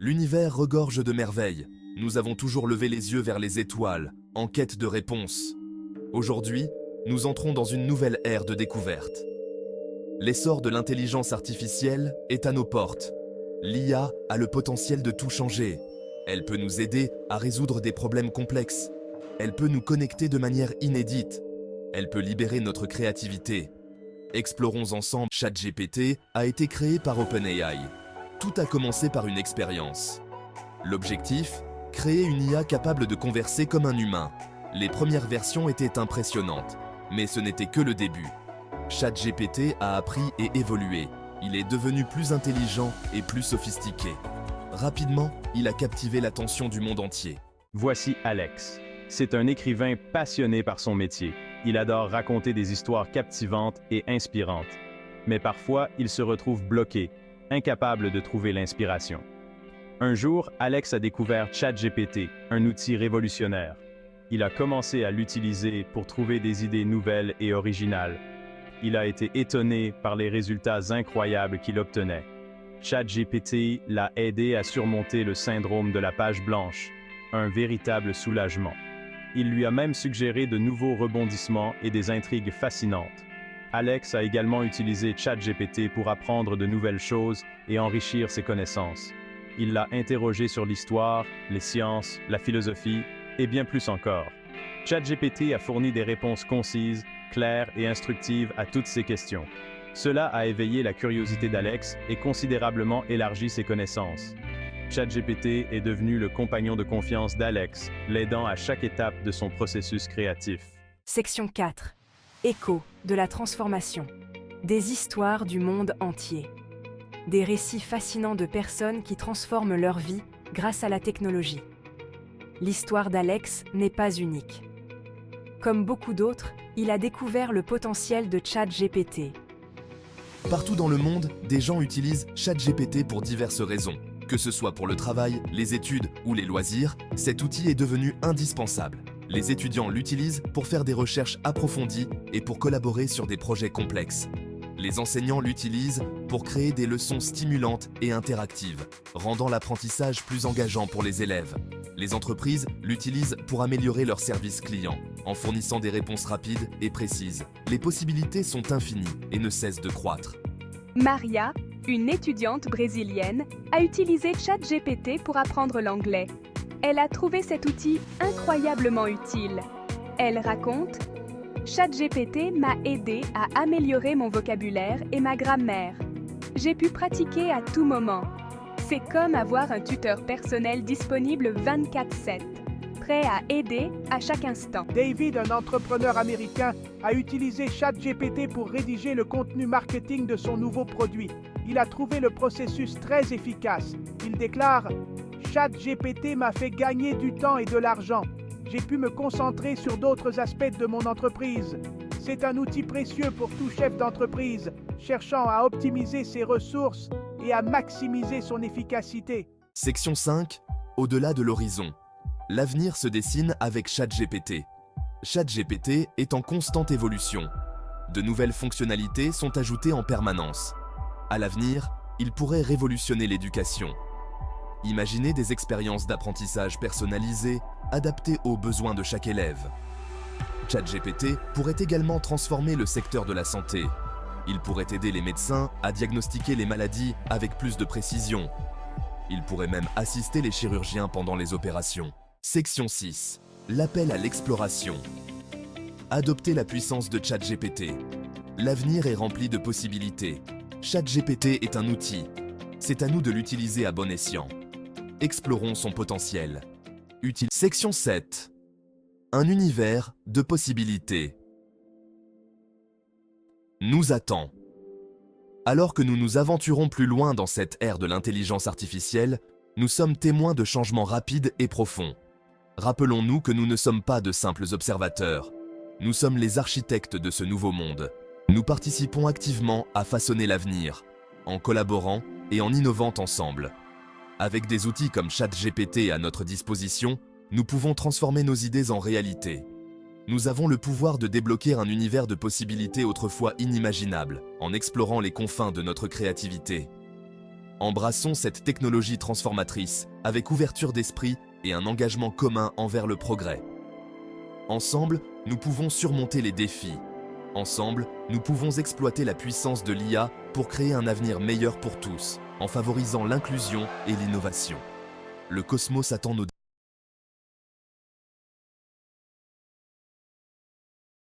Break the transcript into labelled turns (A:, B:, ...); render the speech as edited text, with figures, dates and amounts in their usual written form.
A: L'univers regorge de merveilles. Nous avons toujours levé les yeux vers les étoiles, en quête de réponses. Aujourd'hui, nous entrons dans une nouvelle ère de découverte. L'essor de l'intelligence artificielle est à nos portes. L'IA a le potentiel de tout changer. Elle peut nous aider à résoudre des problèmes complexes. Elle peut nous connecter de manière inédite. Elle peut libérer notre créativité. Explorons ensemble. ChatGPT a été créé par OpenAI. Tout a commencé par une expérience. L'objectif, créer une IA capable de converser comme un humain. Les premières versions étaient impressionnantes, mais ce n'était que le début. ChatGPT a appris et évolué. Il est devenu plus intelligent et plus sophistiqué. Rapidement, il a captivé l'attention du monde entier.
B: Voici Alex. C'est un écrivain passionné par son métier. Il adore raconter des histoires captivantes et inspirantes. Mais parfois, il se retrouve bloqué, incapable de trouver l'inspiration. Un jour, Alex a découvert ChatGPT, un outil révolutionnaire. Il a commencé à l'utiliser pour trouver des idées nouvelles et originales. Il a été étonné par les résultats incroyables qu'il obtenait. ChatGPT l'a aidé à surmonter le syndrome de la page blanche, un véritable soulagement. Il lui a même suggéré de nouveaux rebondissements et des intrigues fascinantes. Alex a également utilisé ChatGPT pour apprendre de nouvelles choses et enrichir ses connaissances. Il l'a interrogé sur l'histoire, les sciences, la philosophie et bien plus encore. ChatGPT a fourni des réponses concises, claires et instructives à toutes ces questions. Cela a éveillé la curiosité d'Alex et considérablement élargi ses connaissances. ChatGPT est devenu le compagnon de confiance d'Alex, l'aidant à chaque étape de son processus créatif.
C: Section 4. Écho de la transformation. Des histoires du monde entier. Des récits fascinants de personnes qui transforment leur vie grâce à la technologie. L'histoire d'Alex n'est pas unique. Comme beaucoup d'autres, il a découvert le potentiel de ChatGPT.
A: Partout dans le monde, des gens utilisent ChatGPT pour diverses raisons. Que ce soit pour le travail, les études ou les loisirs, cet outil est devenu indispensable. Les étudiants l'utilisent pour faire des recherches approfondies et pour collaborer sur des projets complexes. Les enseignants l'utilisent pour créer des leçons stimulantes et interactives, rendant l'apprentissage plus engageant pour les élèves. Les entreprises l'utilisent pour améliorer leur service client, en fournissant des réponses rapides et précises. Les possibilités sont infinies et ne cessent de croître.
D: Maria, une étudiante brésilienne, a utilisé ChatGPT pour apprendre l'anglais. Elle a trouvé cet outil incroyablement utile. Elle raconte « ChatGPT m'a aidé à améliorer mon vocabulaire et ma grammaire. J'ai pu pratiquer à tout moment. C'est comme avoir un tuteur personnel disponible 24/7, prêt à aider à chaque instant. »
E: David, un entrepreneur américain, a utilisé ChatGPT pour rédiger le contenu marketing de son nouveau produit. Il a trouvé le processus très efficace. Il déclare « ChatGPT m'a fait gagner du temps et de l'argent. J'ai pu me concentrer sur d'autres aspects de mon entreprise. C'est un outil précieux pour tout chef d'entreprise, cherchant à optimiser ses ressources et à maximiser son efficacité. »
A: Section 5. Au-delà de l'horizon. L'avenir se dessine avec ChatGPT. ChatGPT est en constante évolution. De nouvelles fonctionnalités sont ajoutées en permanence. À l'avenir, il pourrait révolutionner l'éducation. Imaginez des expériences d'apprentissage personnalisées, adaptées aux besoins de chaque élève. ChatGPT pourrait également transformer le secteur de la santé. Il pourrait aider les médecins à diagnostiquer les maladies avec plus de précision. Il pourrait même assister les chirurgiens pendant les opérations. Section 6. L'appel à l'exploration. Adoptez la puissance de ChatGPT. L'avenir est rempli de possibilités. ChatGPT est un outil. C'est à nous de l'utiliser à bon escient. Explorons son potentiel. Section 7. Un univers de possibilités. Nous attend. Alors que nous nous aventurons plus loin dans cette ère de l'intelligence artificielle, nous sommes témoins de changements rapides et profonds. Rappelons-nous que nous ne sommes pas de simples observateurs. Nous sommes les architectes de ce nouveau monde. Nous participons activement à façonner l'avenir, en collaborant et en innovant ensemble. Avec des outils comme ChatGPT à notre disposition, nous pouvons transformer nos idées en réalité. Nous avons le pouvoir de débloquer un univers de possibilités autrefois inimaginables, en explorant les confins de notre créativité. Embrassons cette technologie transformatrice avec ouverture d'esprit et un engagement commun envers le progrès. Ensemble, nous pouvons surmonter les défis. Ensemble, nous pouvons exploiter la puissance de l'IA pour créer un avenir meilleur pour tous, en favorisant l'inclusion et l'innovation. Le cosmos attend nos